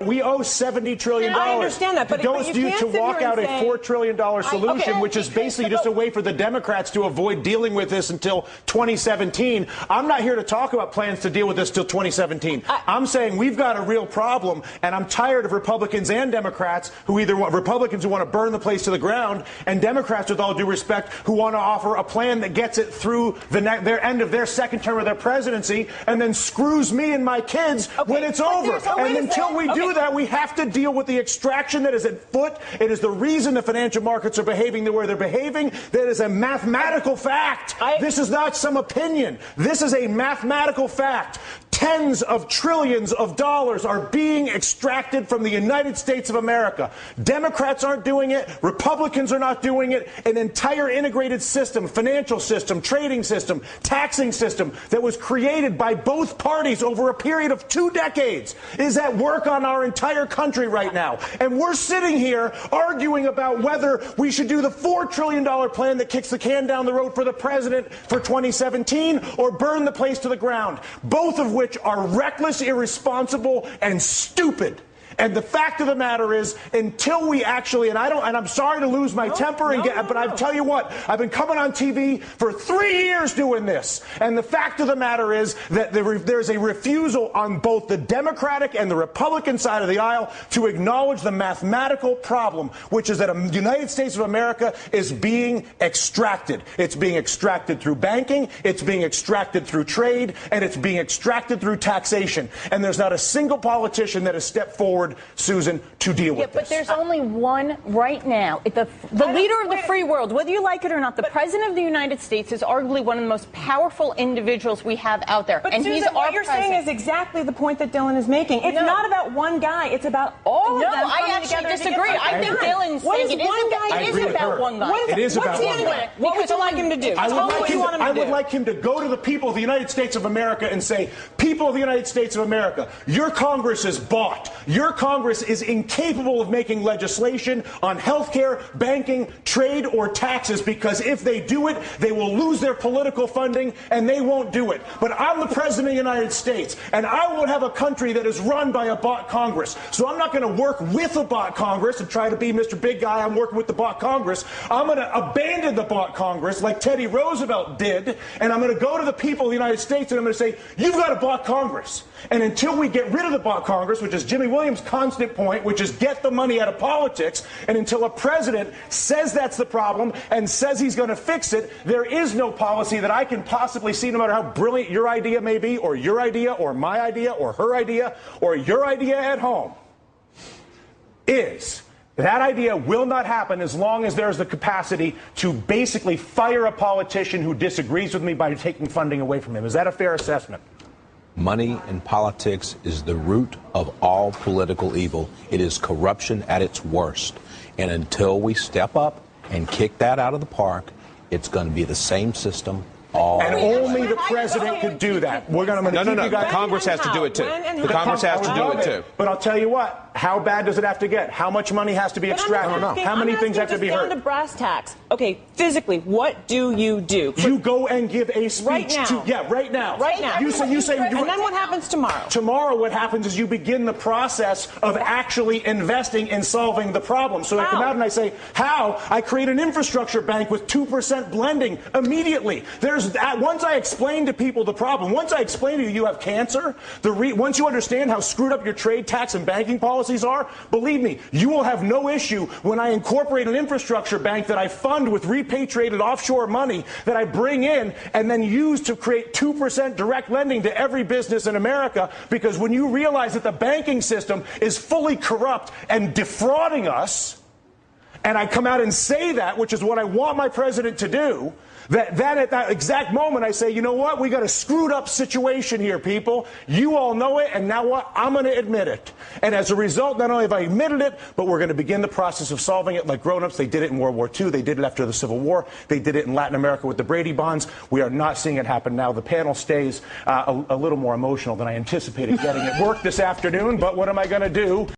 We owe $70 trillion. I understand that, but it goes to walk out a $4 trillion solution, which is basically just a way for the Democrats to avoid dealing with this until 2017. I'm not here to talk about plans to deal with this till 2017. I'm saying we've got a real problem, and I'm tired of Republicans and Democrats who either want Republicans who want to burn the place to the ground, and Democrats, with all due respect, who want to offer a plan that gets it through their end of their second term of their presidency, and then screws me and my kids when it's over. And until we do that, we have to deal with the extraction that is at foot. It is the reason the financial markets are behaving the way they're behaving. That is a mathematical fact. This is not some opinion. This is a mathematical fact. Tens of trillions of dollars are being extracted from the United States of America. Democrats aren't doing it. Republicans are not doing it. An entire integrated system, financial system, trading system, taxing system that was created by both parties over a period of 2 decades is at work on our entire country right now. And we're sitting here arguing about whether we should do the $4 trillion plan that kicks the can down the road for the president for 2017 or burn the place to the ground, both of which are reckless, irresponsible, and stupid. And the fact of the matter is, until we actually, and I'm sorry to lose my temper, but I tell you what, I've been coming on TV for 3 years doing this. And the fact of the matter is that there's a refusal on both the Democratic and the Republican side of the aisle to acknowledge the mathematical problem, which is that the United States of America is being extracted. It's being extracted through banking, it's being extracted through trade, and it's being extracted through taxation. And there's not a single politician that has stepped forward, Susan, to deal with this. But there's only one right now. The leader of the free world, whether you like it or not, the president of the United States is arguably one of the most powerful individuals we have out there. But and Susan, he's what you're saying is exactly the point that Dylan is making. It's not about one guy. It's about all of them. No, I actually disagree. I think Dylan's saying it is about one guy. It is about one guy. What would you like him to do? I would like him to go to the people of the United States of America and say, people of the United States of America, your Congress is bought. Your Congress is incapable of making legislation on health care, banking, trade, or taxes, because if they do it, they will lose their political funding, and they won't do it. But I'm the president of the United States, and I won't have a country that is run by a bought Congress. So I'm not going to work with a bought Congress and try to be Mr. Big Guy. I'm working with the bought Congress. I'm going to abandon the bought Congress like Teddy Roosevelt did, and I'm going to go to the people of the United States, and I'm going to say, you've got a bought Congress. And until we get rid of the bought Congress, which is Jimmy Williams' constant point, which is get the money out of politics, and until a president says that's the problem and says he's going to fix it, there is no policy that I can possibly see, no matter how brilliant your idea may be, or your idea, or my idea, or her idea, or your idea at home, is that idea will not happen as long as there's the capacity to basically fire a politician who disagrees with me by taking funding away from him. Is that a fair assessment? Money in politics is the root of all political evil. It is corruption at its worst. And until we step up and kick that out of the park, it's going to be the same system all and only the president could do that. We're going to keep you guys. Congress has to do it too. The Congress has to do it too. But I'll tell you what. How bad does it have to get? How much money has to be extracted? How many things have to be heard? Down to brass tacks. Okay, physically, what do? You go and give a speech right now. Right now. Right now. You say. And then what happens tomorrow? Tomorrow, what happens is you begin the process of actually investing in solving the problem. So I come out and I say, how? I create an infrastructure bank with 2% blending immediately. Once I explain to people the problem, once I explain to you have cancer, once you understand how screwed up your trade, tax, and banking policies are, believe me, you will have no issue when I incorporate an infrastructure bank that I fund with repatriated offshore money that I bring in and then use to create 2% direct lending to every business in America, because when you realize that the banking system is fully corrupt and defrauding us, and I come out and say that, which is what I want my president to do, that at that exact moment I say, you know what, we got a screwed up situation here, people. You all know it, and now what? I'm going to admit it. And as a result, not only have I admitted it, but we're going to begin the process of solving it like grown-ups. They did it in World War II. They did it after the Civil War. They did it in Latin America with the Brady bonds. We are not seeing it happen now. The panel stays a little more emotional than I anticipated getting at work this afternoon, but what am I going to do?